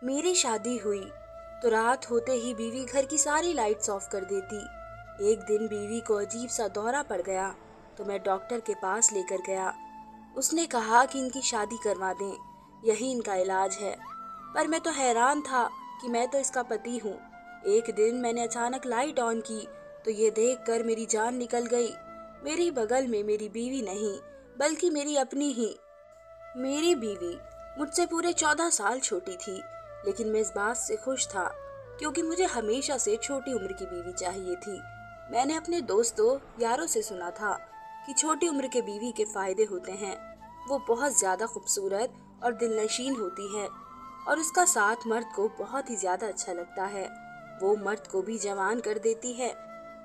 मेरी शादी हुई तो रात होते ही बीवी घर की सारी लाइट्स ऑफ कर देती। एक दिन बीवी को अजीब सा दौरा पड़ गया तो मैं डॉक्टर के पास लेकर गया। उसने कहा कि इनकी शादी करवा दें, यही इनका इलाज है। पर मैं तो हैरान था कि मैं तो इसका पति हूँ। एक दिन मैंने अचानक लाइट ऑन की तो ये देखकर मेरी जान निकल गई। मेरी बगल में मेरी बीवी नहीं बल्कि मेरी अपनी ही मेरी बीवी मुझसे पूरे 14 साल छोटी थी, लेकिन मैं इस बात से खुश था क्योंकि मुझे हमेशा से छोटी उम्र की बीवी चाहिए थी। मैंने अपने दोस्तों यारों से सुना था कि छोटी उम्र के बीवी के फायदे होते हैं। वो बहुत ज्यादा खूबसूरत और दिलनशीन होती है और उसका साथ मर्द को बहुत ही ज्यादा अच्छा लगता है। वो मर्द को भी जवान कर देती है।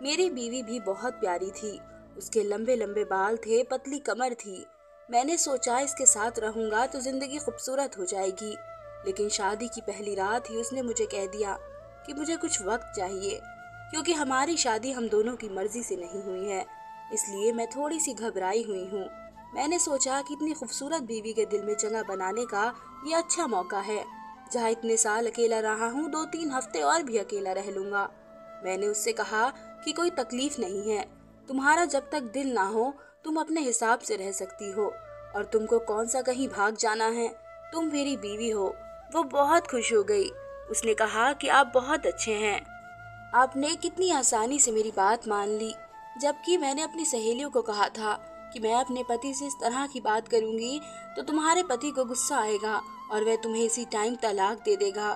मेरी बीवी भी बहुत प्यारी थी। उसके लंबे लंबे बाल थे, पतली कमर थी। मैंने सोचा इसके साथ रहूंगा तो जिंदगी खूबसूरत हो जाएगी, लेकिन शादी की पहली रात ही उसने मुझे कह दिया कि मुझे कुछ वक्त चाहिए, क्योंकि हमारी शादी हम दोनों की मर्जी से नहीं हुई है। इसलिए मैं थोड़ी सी घबराई हुई हूँ। मैंने सोचा कि इतनी खूबसूरत बीवी के दिल में जगह बनाने का ये अच्छा मौका है। जहाँ इतने साल अकेला रहा हूँ, 2-3 हफ्ते और भी अकेला रह लूंगा। मैंने उससे कहा कि कोई तकलीफ नहीं है, तुम्हारा जब तक दिल ना हो तुम अपने हिसाब से रह सकती हो, और तुमको कौन सा कहीं भाग जाना है, तुम मेरी बीवी हो। वो बहुत खुश हो गई। उसने कहा कि आप बहुत अच्छे हैं, आपने कितनी आसानी से मेरी बात मान ली। जबकि मैंने अपनी सहेलियों को कहा था कि मैं अपने पति से इस तरह की बात करूंगी तो तुम्हारे पति को गुस्सा आएगा और वह तुम्हें इसी टाइम तलाक दे देगा।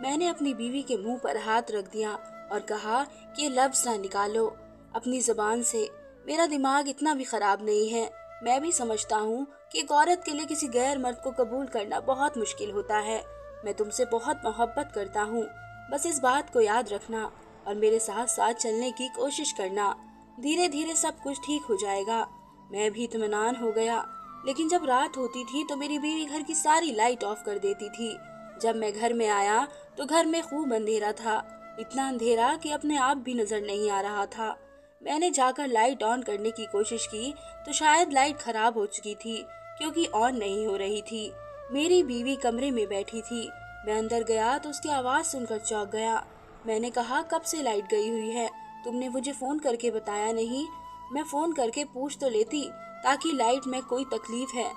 मैंने अपनी बीवी के मुंह पर हाथ रख दिया और कहा कि ये लफ्ज ना निकालो अपनी जुबान से। मेरा दिमाग इतना भी खराब नहीं है। मैं भी समझता हूँ कि एक औरत के लिए किसी गैर मर्द को कबूल करना बहुत मुश्किल होता है। मैं तुमसे बहुत मोहब्बत करता हूँ, बस इस बात को याद रखना और मेरे साथ साथ चलने की कोशिश करना। धीरे धीरे सब कुछ ठीक हो जाएगा। मैं भी इत्मीनान हो गया। लेकिन जब रात होती थी तो मेरी बीवी घर की सारी लाइट ऑफ कर देती थी। जब मैं घर में आया तो घर में खूब अंधेरा था, इतना अंधेरा कि अपने आप भी नजर नहीं आ रहा था। मैंने जाकर लाइट ऑन करने की कोशिश की तो शायद लाइट खराब हो चुकी थी, क्योंकि ऑन नहीं हो रही थी। मेरी बीवी कमरे में बैठी थी। मैं अंदर गया तो उसकी आवाज सुनकर चौंक गया। मैंने कहा, कब से लाइट गई हुई है? तुमने मुझे फोन करके बताया नहीं। मैं फोन करके पूछ तो लेती ताकि लाइट में कोई तकलीफ है,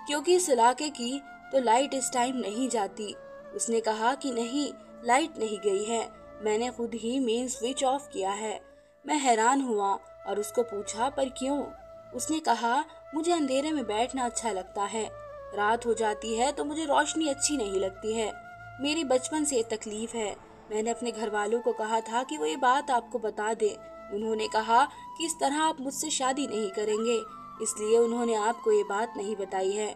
क्योंकि इस इलाके की तो लाइट इस टाइम नहीं जाती। उसने कहा कि नहीं, लाइट नहीं गई है, मैंने खुद ही मेन स्विच ऑफ किया है। मैं हैरान हुआ और उसको पूछा, पर क्यों? उसने कहा, मुझे अंधेरे में बैठना अच्छा लगता है। रात हो जाती है तो मुझे रोशनी अच्छी नहीं लगती है। मेरी बचपन से ये तकलीफ है। मैंने अपने घर वालों को कहा था कि वो ये बात आपको बता दे। उन्होंने कहा कि इस तरह आप मुझसे शादी नहीं करेंगे, इसलिए उन्होंने आपको ये बात नहीं बताई है।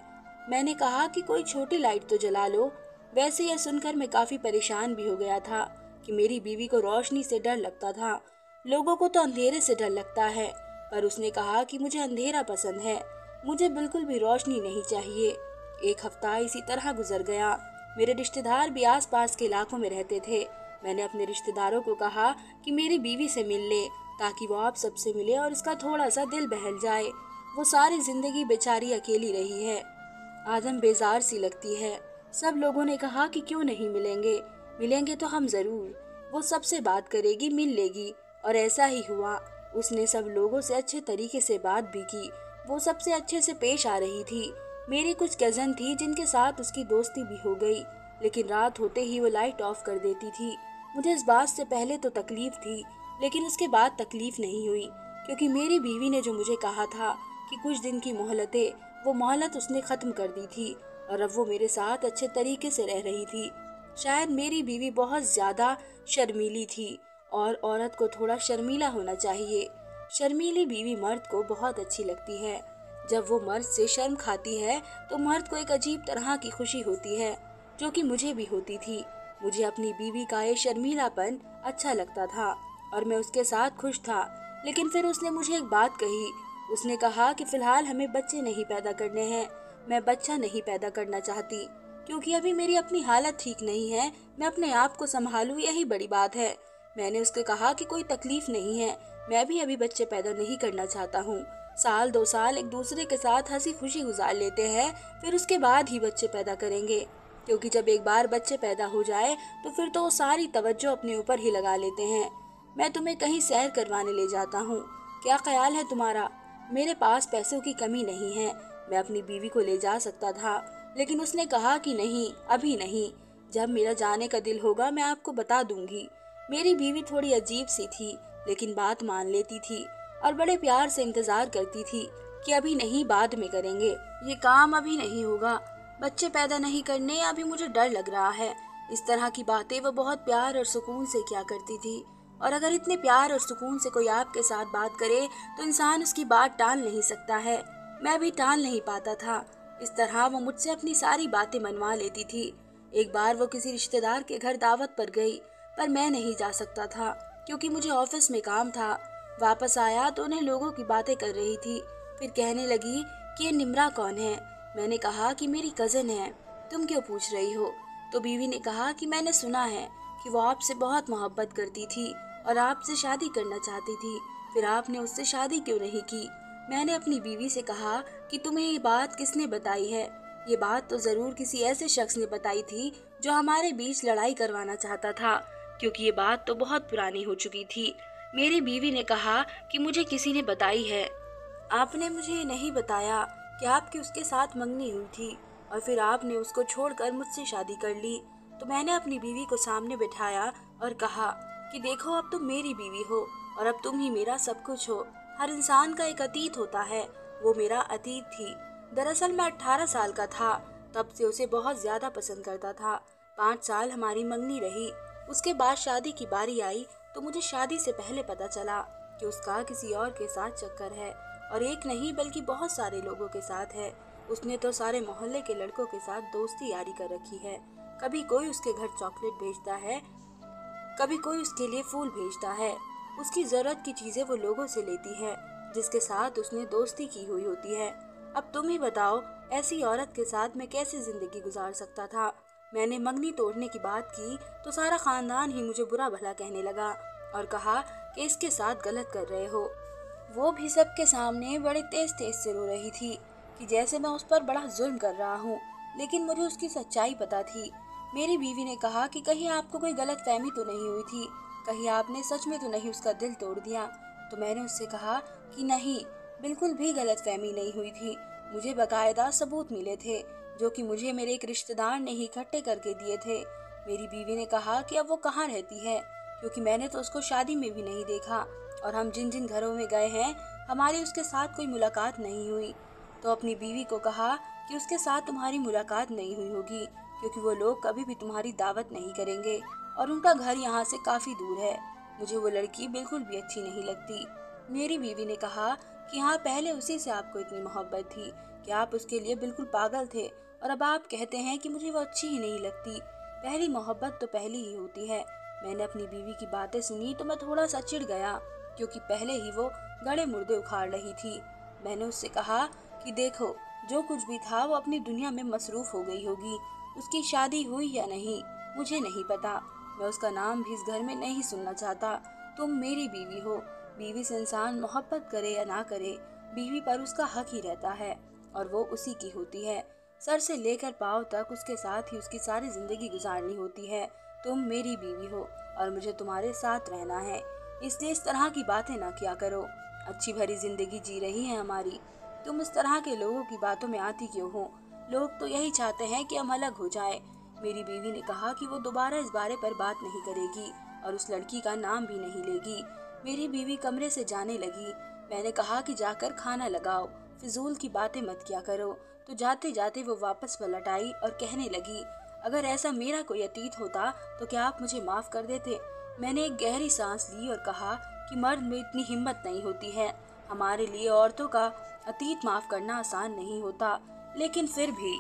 मैंने कहा कि कोई छोटी लाइट तो जला लो। वैसे यह सुनकर मैं काफी परेशान भी हो गया था कि मेरी बीवी को रोशनी से डर लगता था। लोगों को तो अंधेरे से डर लगता है, पर उसने कहा कि मुझे अंधेरा पसंद है, मुझे बिल्कुल भी रोशनी नहीं चाहिए। एक हफ्ता इसी तरह गुजर गया। मेरे रिश्तेदार भी आसपास के इलाकों में रहते थे। मैंने अपने रिश्तेदारों को कहा कि मेरी बीवी से मिल ले ताकि वो आप सबसे मिले और उसका थोड़ा सा दिल बहल जाए। वो सारी जिंदगी बेचारी अकेली रही है, आदम बेजार सी लगती है। सब लोगों ने कहा कि क्यों नहीं मिलेंगे, मिलेंगे तो हम जरूर। वो सबसे बात करेगी, मिल लेगी, और ऐसा ही हुआ। उसने सब लोगों से अच्छे तरीके से बात भी की। वो सबसे अच्छे से पेश आ रही थी। मेरी कुछ कजन थी जिनके साथ उसकी दोस्ती भी हो गई, लेकिन रात होते ही वो लाइट ऑफ कर देती थी। मुझे इस बात से पहले तो तकलीफ थी, लेकिन उसके बाद तकलीफ नहीं हुई, क्योंकि मेरी बीवी ने जो मुझे कहा था कि कुछ दिन की मोहलत है, वो मोहलत उसने खत्म कर दी थी और अब वो मेरे साथ अच्छे तरीके से रह रही थी। शायद मेरी बीवी बहुत ज्यादा शर्मीली थी, और औरत को थोड़ा शर्मीला होना चाहिए। शर्मीली बीवी मर्द को बहुत अच्छी लगती है। जब वो मर्द से शर्म खाती है तो मर्द को एक अजीब तरह की खुशी होती है, जो कि मुझे भी होती थी। मुझे अपनी बीवी का ये शर्मीलापन अच्छा लगता था और मैं उसके साथ खुश था। लेकिन फिर उसने मुझे एक बात कही। उसने कहा कि फिलहाल हमें बच्चे नहीं पैदा करने हैं। मैं बच्चा नहीं पैदा करना चाहती, क्योंकि अभी मेरी अपनी हालत ठीक नहीं है। मैं अपने आप को संभालूं, यही बड़ी बात है। मैंने उसको कहा कि कोई तकलीफ नहीं है, मैं भी अभी बच्चे पैदा नहीं करना चाहता हूँ। 1-2 साल एक दूसरे के साथ हंसी खुशी गुजार लेते हैं, फिर उसके बाद ही बच्चे पैदा करेंगे। क्योंकि जब एक बार बच्चे पैदा हो जाए तो फिर तो वो सारी तवज्जो अपने ऊपर ही लगा लेते हैं। मैं तुम्हें कहीं सैर करवाने ले जाता हूँ, क्या ख्याल है तुम्हारा? मेरे पास पैसों की कमी नहीं है, मैं अपनी बीवी को ले जा सकता था, लेकिन उसने कहा कि नहीं, अभी नहीं, जब मेरा जाने का दिल होगा मैं आपको बता दूंगी। मेरी बीवी थोड़ी अजीब सी थी, लेकिन बात मान लेती थी और बड़े प्यार से इंतजार करती थी कि अभी नहीं, बाद में करेंगे, ये काम अभी नहीं होगा, बच्चे पैदा नहीं करने, अभी मुझे डर लग रहा है। इस तरह की बातें वो बहुत प्यार और सुकून से किया करती थी। और अगर इतने प्यार और सुकून से कोई आपके साथ बात करे तो इंसान उसकी बात टाल नहीं सकता है। मैं भी टाल नहीं पाता था। इस तरह वो मुझसे अपनी सारी बातें मनवा लेती थी। एक बार वो किसी रिश्तेदार के घर दावत पर गई, पर मैं नहीं जा सकता था क्योंकि मुझे ऑफिस में काम था। वापस आया तो उन्हें लोगों की बातें कर रही थी। फिर कहने लगी कि ये निम्रा कौन है। मैंने कहा कि मेरी कजिन है, तुम क्यों पूछ रही हो? तो बीवी ने कहा कि मैंने सुना है कि वो आपसे बहुत मोहब्बत करती थी और आपसे शादी करना चाहती थी, फिर आपने उससे शादी क्यों नहीं की? मैंने अपनी बीवी से कहा कि तुम्हें ये बात किसने बताई है? ये बात तो जरूर किसी ऐसे शख्स ने बताई थी जो हमारे बीच लड़ाई करवाना चाहता था, क्योंकि ये बात तो बहुत पुरानी हो चुकी थी। मेरी बीवी ने कहा कि मुझे किसी ने बताई है। आपने मुझे ये नहीं बताया कि आपकी उसके साथ मंगनी हुई थी और फिर आपने उसको छोड़कर मुझसे शादी कर ली। तो मैंने अपनी बीवी को सामने बिठाया और कहा कि देखो, अब तुम मेरी बीवी हो और अब तुम ही मेरा सब कुछ हो। हर इंसान का एक अतीत होता है, वो मेरा अतीत थी। दरअसल मैं 18 साल का था, तब से उसे बहुत ज्यादा पसंद करता था। 5 साल हमारी मंगनी रही। उसके बाद शादी की बारी आई तो मुझे शादी से पहले पता चला कि उसका किसी और के साथ चक्कर है, और एक नहीं बल्कि बहुत सारे लोगों के साथ है। उसने तो सारे मोहल्ले के लड़कों के साथ दोस्ती यारी कर रखी है। कभी कोई उसके घर चॉकलेट भेजता है, कभी कोई उसके लिए फूल भेजता है। उसकी जरूरत की चीजें वो लोगों से लेती है जिसके साथ उसने दोस्ती की हुई होती है। अब तुम ही बताओ, ऐसी औरत के साथ मैं कैसे जिंदगी गुजार सकता था? मैंने मंगनी तोड़ने की बात की तो सारा खानदान ही मुझे बुरा भला कहने लगा और कहा कि इसके साथ गलत कर रहे हो। वो भी सबके सामने बड़े तेज तेज से रो रही थी कि जैसे मैं उस पर बड़ा जुल्म कर रहा हूँ, लेकिन मुझे उसकी सच्चाई पता थी। मेरी बीवी ने कहा कि कहीं आपको कोई गलत फहमी तो नहीं हुई थी, कहीं आपने सच में तो नहीं उसका दिल तोड़ दिया? तो मैंने उससे कहा कि नहीं, बिल्कुल भी गलत फहमी नहीं हुई थी। मुझे बकायदा सबूत मिले थे जो कि मुझे मेरे एक रिश्तेदार ने ही इकट्ठे करके दिए थे। मेरी बीवी ने कहा कि अब वो कहाँ रहती है, क्योंकि मैंने तो उसको शादी में भी नहीं देखा और हम जिन जिन घरों में गए हैं हमारी उसके साथ कोई मुलाकात नहीं हुई। तो अपनी बीवी को कहा कि उसके साथ तुम्हारी मुलाकात नहीं हुई होगी क्योंकि वो लोग कभी भी तुम्हारी दावत नहीं करेंगे और उनका घर यहाँ से काफी दूर है। मुझे वो लड़की बिल्कुल भी अच्छी नहीं लगती। मेरी बीवी ने कहा कि हाँ, पहले उसी से आपको इतनी मोहब्बत थी कि आप उसके लिए बिल्कुल पागल थे, और अब आप कहते हैं कि मुझे वो अच्छी ही नहीं लगती। पहली मोहब्बत तो पहली ही होती है। मैंने अपनी बीवी की बातें सुनी तो मैं थोड़ा सा चिढ़ गया, क्योंकि पहले ही वो गड़े मुर्दे उखाड़ रही थी। मैंने उससे कहा कि देखो, जो कुछ भी था वो अपनी दुनिया में मसरूफ हो गई होगी। उसकी शादी हुई या नहीं मुझे नहीं पता, मैं उसका नाम भी इस घर में नहीं सुनना चाहता। तुम मेरी बीवी हो। बीवी से इंसान मोहब्बत करे या ना करे, बीवी पर उसका हक ही रहता है और वो उसी की होती है। सर से लेकर पाँव तक उसके साथ ही उसकी सारी जिंदगी गुजारनी होती है। तुम मेरी बीवी हो और मुझे तुम्हारे साथ रहना है, इसलिए इस तरह की बातें ना किया करो। अच्छी भरी जिंदगी जी रही है हमारी, तुम इस तरह के लोगों की बातों में आती क्यों हो? लोग तो यही चाहते हैं कि हम अलग हो जाए। मेरी बीवी ने कहा कि वो दोबारा इस बारे पर बात नहीं करेगी और उस लड़की का नाम भी नहीं लेगी। मेरी बीवी कमरे से जाने लगी। मैंने कहा कि जाकर खाना लगाओ, फिजूल की बातें मत किया करो। तो जाते जाते वो वापस पलट आई और कहने लगी, अगर ऐसा मेरा कोई अतीत होता तो क्या आप मुझे माफ कर देते? मैंने एक गहरी सांस ली और कहा कि मर्द में इतनी हिम्मत नहीं होती है। हमारे लिए औरतों का अतीत माफ करना आसान नहीं होता, लेकिन फिर भी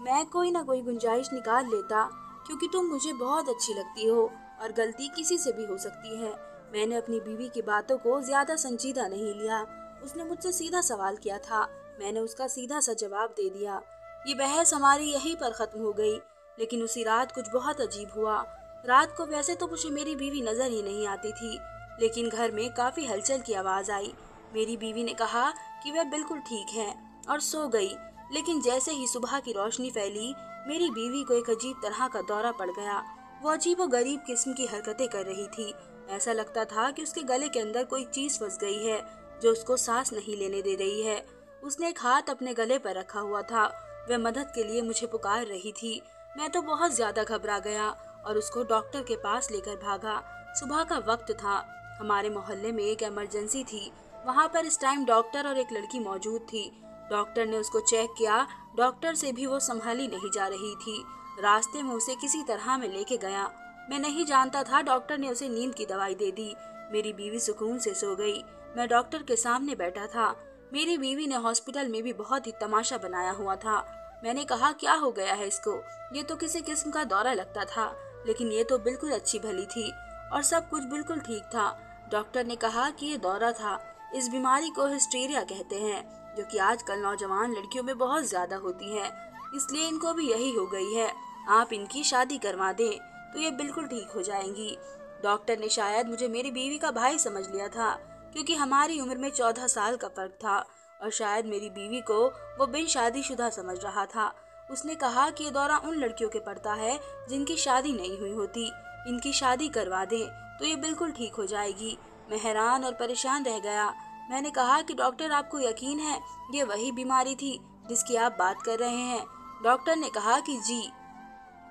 मैं कोई ना कोई गुंजाइश निकाल लेता, क्योंकि तुम मुझे बहुत अच्छी लगती हो और गलती किसी से भी हो सकती है। मैंने अपनी बीवी की बातों को ज्यादा संजीदा नहीं लिया। उसने मुझसे सीधा सवाल किया था, मैंने उसका सीधा सा जवाब दे दिया। ये बहस हमारी यहीं पर खत्म हो गई, लेकिन उसी रात कुछ बहुत अजीब हुआ। रात को वैसे तो मुझे मेरी बीवी नजर ही नहीं आती थी, लेकिन घर में काफी हलचल की आवाज आई। मेरी बीवी ने कहा कि वह बिल्कुल ठीक है और सो गई, लेकिन जैसे ही सुबह की रोशनी फैली मेरी बीवी को एक अजीब तरह का दौरा पड़ गया। वो अजीब व गरीब किस्म की हरकतें कर रही थी। ऐसा लगता था कि उसके गले के अंदर कोई चीज फंस गई है जो उसको सांस नहीं लेने दे रही है। उसने एक हाथ अपने गले पर रखा हुआ था। वह मदद के लिए मुझे पुकार रही थी। मैं तो बहुत ज्यादा घबरा गया और उसको डॉक्टर के पास लेकर भागा। सुबह का वक्त था। हमारे मोहल्ले में एक इमरजेंसी थी। वहाँ पर इस टाइम डॉक्टर और एक लड़की मौजूद थी। डॉक्टर ने उसको चेक किया। डॉक्टर से भी वो संभाली नहीं जा रही थी। रास्ते में उसे किसी तरह में लेके गया। मैं नहीं जानता था, डॉक्टर ने उसे नींद की दवाई दे दी। मेरी बीवी सुकून से सो गई। मैं डॉक्टर के सामने बैठा था। मेरी बीवी ने हॉस्पिटल में भी बहुत ही तमाशा बनाया हुआ था। मैंने कहा, क्या हो गया है इसको? ये तो किसी किस्म का दौरा लगता था, लेकिन ये तो बिल्कुल अच्छी भली थी और सब कुछ बिल्कुल ठीक था। डॉक्टर ने कहा कि ये दौरा था। इस बीमारी को हिस्टीरिया कहते हैं, जो कि आजकल नौजवान लड़कियों में बहुत ज्यादा होती है, इसलिए इनको भी यही हो गई है। आप इनकी शादी करवा दें तो ये बिल्कुल ठीक हो जाएंगी। डॉक्टर ने शायद मुझे मेरी बीवी का भाई समझ लिया था, क्योंकि हमारी उम्र में 14 साल का फर्क था और शायद मेरी बीवी को वो बिन शादीशुदा समझ रहा था। उसने कहा कि ये दौरा उन लड़कियों के पड़ता है जिनकी शादी नहीं हुई होती। इनकी शादी करवा दें तो ये बिल्कुल ठीक हो जाएगी। मैं हैरान और परेशान रह गया। मैंने कहा कि डॉक्टर, आपको यकीन है ये वही बीमारी थी जिसकी आप बात कर रहे हैं? डॉक्टर ने कहा कि जी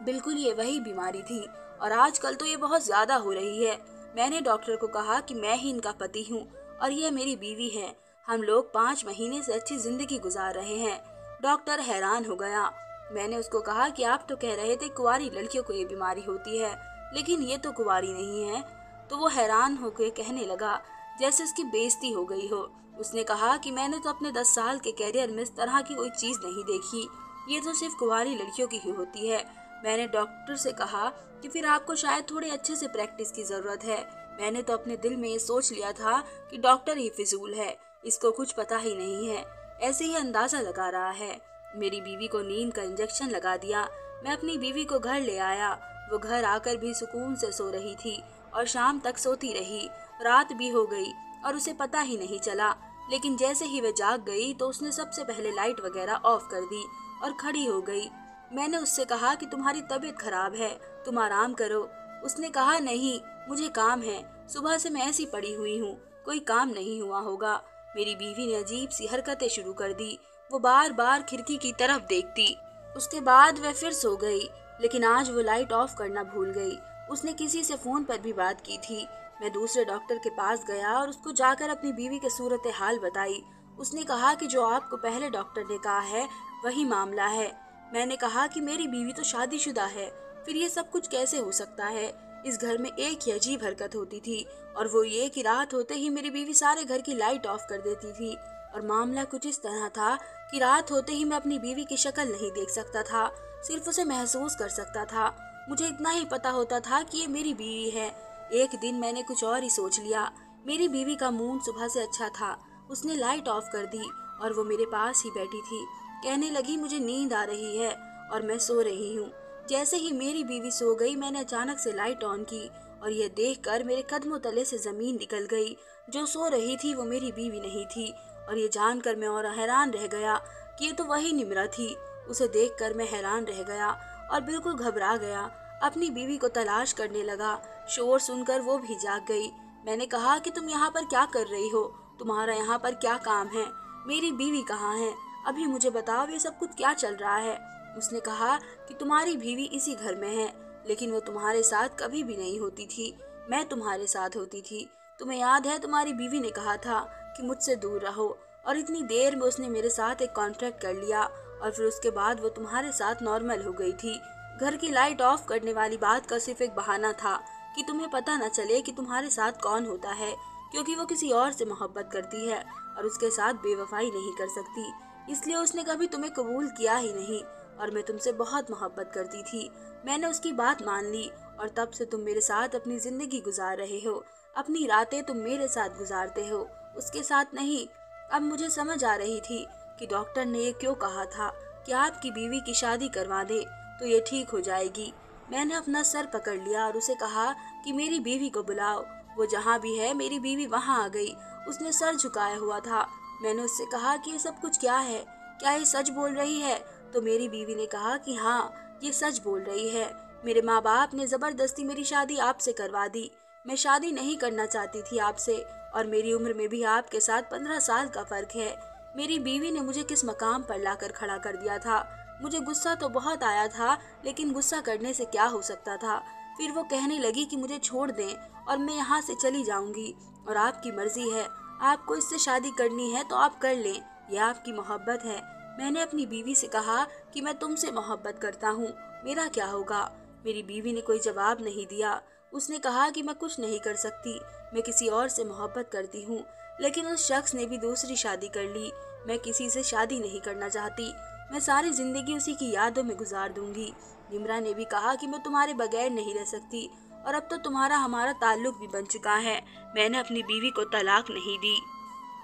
बिल्कुल, ये वही बीमारी थी और आजकल तो ये बहुत ज्यादा हो रही है। मैंने डॉक्टर को कहा कि मैं ही इनका पति हूँ और ये मेरी बीवी है। हम लोग 5 महीने से अच्छी जिंदगी गुजार रहे हैं। डॉक्टर हैरान हो गया। मैंने उसको कहा कि आप तो कह रहे थे कुंवारी लड़कियों को ये बीमारी होती है, लेकिन ये तो कुंवारी नहीं है। तो वो हैरान होकर कहने लगा जैसे उसकी बेइज्जती हो गई हो। उसने कहा कि मैंने तो अपने 10 साल के कैरियर में इस तरह की कोई चीज नहीं देखी। ये तो सिर्फ कुंवारी लड़कियों की ही होती है। मैंने डॉक्टर से कहा कि फिर आपको शायद थोड़े अच्छे से प्रैक्टिस की जरूरत है। मैंने तो अपने दिल में ये सोच लिया था कि डॉक्टर ही फिजूल है, इसको कुछ पता ही नहीं है, ऐसे ही अंदाजा लगा रहा है। मेरी बीवी को नींद का इंजेक्शन लगा दिया। मैं अपनी बीवी को घर ले आया। वो घर आकर भी सुकून से सो रही थी और शाम तक सोती रही। रात भी हो गई और उसे पता ही नहीं चला, लेकिन जैसे ही वह जाग गई तो उसने सबसे पहले लाइट वगैरह ऑफ कर दी और खड़ी हो गई। मैंने उससे कहा कि तुम्हारी तबीयत खराब है, तुम आराम करो। उसने कहा, नहीं, मुझे काम है, सुबह से मैं ऐसी पड़ी हुई हूँ, कोई काम नहीं हुआ होगा। मेरी बीवी ने अजीब सी हरकतें शुरू कर दी। वो बार बार खिड़की की तरफ देखती। उसके बाद वह फिर सो गई, लेकिन आज वो लाइट ऑफ करना भूल गई। उसने किसी से फोन पर भी बात की थी। मैं दूसरे डॉक्टर के पास गया और उसको जाकर अपनी बीवी की सूरत हाल बताई। उसने कहा कि जो आपको पहले डॉक्टर ने कहा है वही मामला है। मैंने कहा कि मेरी बीवी तो शादीशुदा है, फिर ये सब कुछ कैसे हो सकता है? इस घर में एक ही अजीब हरकत होती थी और वो ये कि रात होते ही मेरी बीवी सारे घर की लाइट ऑफ कर देती थी। और मामला कुछ इस तरह था कि रात होते ही मैं अपनी बीवी की शक्ल नहीं देख सकता था, सिर्फ उसे महसूस कर सकता था। मुझे इतना ही पता होता था कि ये मेरी बीवी है। एक दिन मैंने कुछ और ही सोच लिया। मेरी बीवी का मूड सुबह से अच्छा था। उसने लाइट ऑफ कर दी और वो मेरे पास ही बैठी थी। कहने लगी, मुझे नींद आ रही है और मैं सो रही हूँ। जैसे ही मेरी बीवी सो गई, मैंने अचानक से लाइट ऑन की और यह देखकर मेरे कदमों तले से जमीन निकल गई। जो सो रही थी वो मेरी बीवी नहीं थी और ये जानकर मैं और हैरान रह गया कि ये तो वही निम्रा थी। उसे देखकर मैं हैरान रह गया और बिल्कुल घबरा गया। अपनी बीवी को तलाश करने लगा। शोर सुनकर वो भी जाग गई। मैंने कहा कि तुम यहाँ पर क्या कर रही हो? तुम्हारा यहाँ पर क्या काम है? मेरी बीवी कहाँ है? अभी मुझे बताओ, ये सब कुछ क्या चल रहा है? उसने कहा कि तुम्हारी बीवी इसी घर में है, लेकिन वो तुम्हारे साथ कभी भी नहीं होती थी, मैं तुम्हारे साथ होती थी। तुम्हें याद है तुम्हारी बीवी ने कहा था कि मुझसे दूर रहो, और इतनी देर में उसने मेरे साथ एक कॉन्ट्रैक्ट कर लिया और फिर उसके बाद वो तुम्हारे साथ नॉर्मल हो गई थी। घर की लाइट ऑफ करने वाली बात का सिर्फ एक बहाना था कि तुम्हें पता न चले कि तुम्हारे साथ कौन होता है, क्योंकि वो किसी और से मोहब्बत करती है और उसके साथ बेवफाई नहीं कर सकती, इसलिए उसने कभी तुम्हें कबूल किया ही नहीं। और मैं तुमसे बहुत मोहब्बत करती थी। मैंने उसकी बात मान ली और तब से तुम मेरे साथ अपनी जिंदगी गुजार रहे हो। अपनी रातें तुम मेरे साथ गुजारते हो, उसके साथ नहीं। अब मुझे समझ आ रही थी कि डॉक्टर ने ये क्यों कहा था कि आपकी बीवी की शादी करवा दे तो ये ठीक हो जाएगी। मैंने अपना सर पकड़ लिया और उसे कहा कि मेरी बीवी को बुलाओ। वो जहाँ भी है, मेरी बीवी वहाँ आ गई। उसने सर झुकाया हुआ था। मैंने उससे कहा कि ये सब कुछ क्या है? क्या ये सच बोल रही है? तो मेरी बीवी ने कहा कि हाँ, ये सच बोल रही है। मेरे माँ बाप ने जबरदस्ती मेरी शादी आपसे करवा दी। मैं शादी नहीं करना चाहती थी आपसे, और मेरी उम्र में भी आपके साथ 15 साल का फर्क है। मेरी बीवी ने मुझे किस मकाम पर लाकर खड़ा कर दिया था। मुझे गुस्सा तो बहुत आया था, लेकिन गुस्सा करने से क्या हो सकता था। फिर वो कहने लगी कि मुझे छोड़ दें और मैं यहाँ से चली जाऊंगी, और आपकी मर्जी है, आपको इससे शादी करनी है तो आप कर लें, यह आपकी मोहब्बत है। मैंने अपनी बीवी से कहा कि मैं तुमसे मोहब्बत करता हूँ, मेरा क्या होगा। मेरी बीवी ने कोई जवाब नहीं दिया। उसने कहा कि मैं कुछ नहीं कर सकती, मैं किसी और से मोहब्बत करती हूँ, लेकिन उस शख्स ने भी दूसरी शादी कर ली। मैं किसी से शादी नहीं करना चाहती, मैं सारी जिंदगी उसी की यादों में गुजार दूंगी। निम्रा ने भी कहा कि मैं तुम्हारे बगैर नहीं रह सकती, और अब तो तुम्हारा हमारा ताल्लुक भी बन चुका है। मैंने अपनी बीवी को तलाक नहीं दी,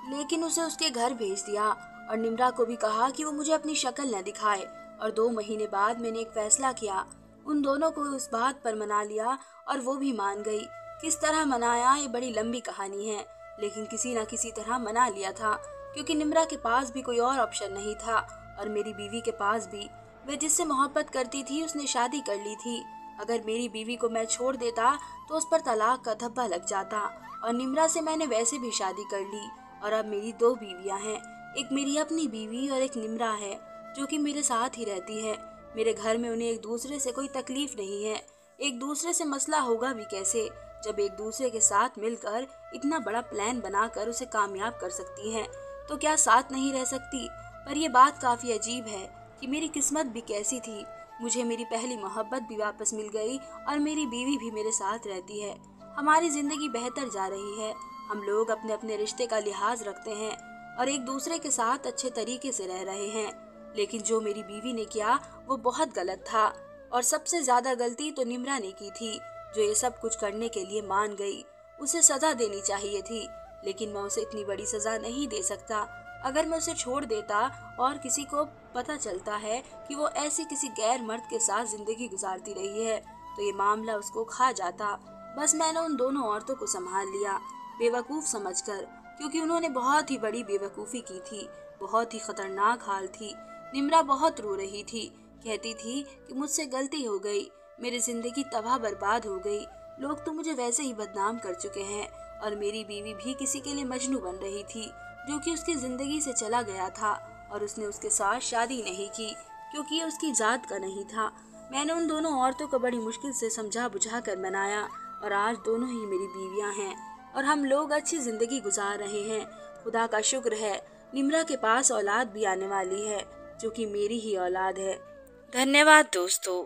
लेकिन उसे उसके घर भेज दिया, और निम्रा को भी कहा कि वो मुझे अपनी शक्ल न दिखाए। और 2 महीने बाद मैंने एक फैसला किया। उन दोनों को उस बात पर मना लिया, और वो भी मान गई। किस तरह मनाया ये बड़ी लंबी कहानी है, लेकिन किसी न किसी तरह मना लिया था, क्योंकि निम्रा के पास भी कोई और ऑप्शन नहीं था, और मेरी बीवी के पास भी। वह जिससे मोहब्बत करती थी उसने शादी कर ली थी। अगर मेरी बीवी को मैं छोड़ देता तो उस पर तलाक का धब्बा लग जाता, और निम्रा से मैंने वैसे भी शादी कर ली, और अब मेरी 2 बीवियां हैं। एक मेरी अपनी बीवी और एक निम्रा है, जो कि मेरे साथ ही रहती है। मेरे घर में उन्हें एक दूसरे से कोई तकलीफ नहीं है। एक दूसरे से मसला होगा भी कैसे, जब एक दूसरे के साथ मिलकर इतना बड़ा प्लान बनाकर उसे कामयाब कर सकती हैं, तो क्या साथ नहीं रह सकती। पर यह बात काफी अजीब है कि मेरी किस्मत भी कैसी थी। मुझे मेरी पहली मोहब्बत भी वापस मिल गई, और मेरी बीवी भी मेरे साथ रहती है। हमारी जिंदगी बेहतर जा रही है। हम लोग अपने अपने रिश्ते का लिहाज रखते हैं, और एक दूसरे के साथ अच्छे तरीके से रह रहे हैं। लेकिन जो मेरी बीवी ने किया वो बहुत गलत था, और सबसे ज्यादा गलती तो निम्रा ने की थी, जो ये सब कुछ करने के लिए मान गई। उसे सजा देनी चाहिए थी, लेकिन मैं उसे इतनी बड़ी सजा नहीं दे सकता। अगर मैं उसे छोड़ देता और किसी को पता चलता है कि वो ऐसे किसी गैर मर्द के साथ जिंदगी गुजारती रही है, तो ये मामला उसको खा जाता। बस मैंने उन दोनों औरतों को संभाल लिया, बेवकूफ समझकर, क्योंकि उन्होंने बहुत ही बड़ी बेवकूफ़ी की थी। बहुत ही खतरनाक हाल थी। निम्रा बहुत रो रही थी, कहती थी कि मुझसे गलती हो गई, मेरी जिंदगी तबाह बर्बाद हो गई, लोग तो मुझे वैसे ही बदनाम कर चुके हैं। और मेरी बीवी भी किसी के लिए मजनू बन रही थी, जो कि उसकी जिंदगी से चला गया था, और उसने उसके साथ शादी नहीं की, क्योंकि ये उसकी जात का नहीं था। मैंने उन दोनों औरतों को बड़ी मुश्किल से समझा बुझा कर मनाया, और आज दोनों ही मेरी बीवियां हैं, और हम लोग अच्छी जिंदगी गुजार रहे हैं। खुदा का शुक्र है, निम्रा के पास औलाद भी आने वाली है, जो कि मेरी ही औलाद है। धन्यवाद दोस्तों।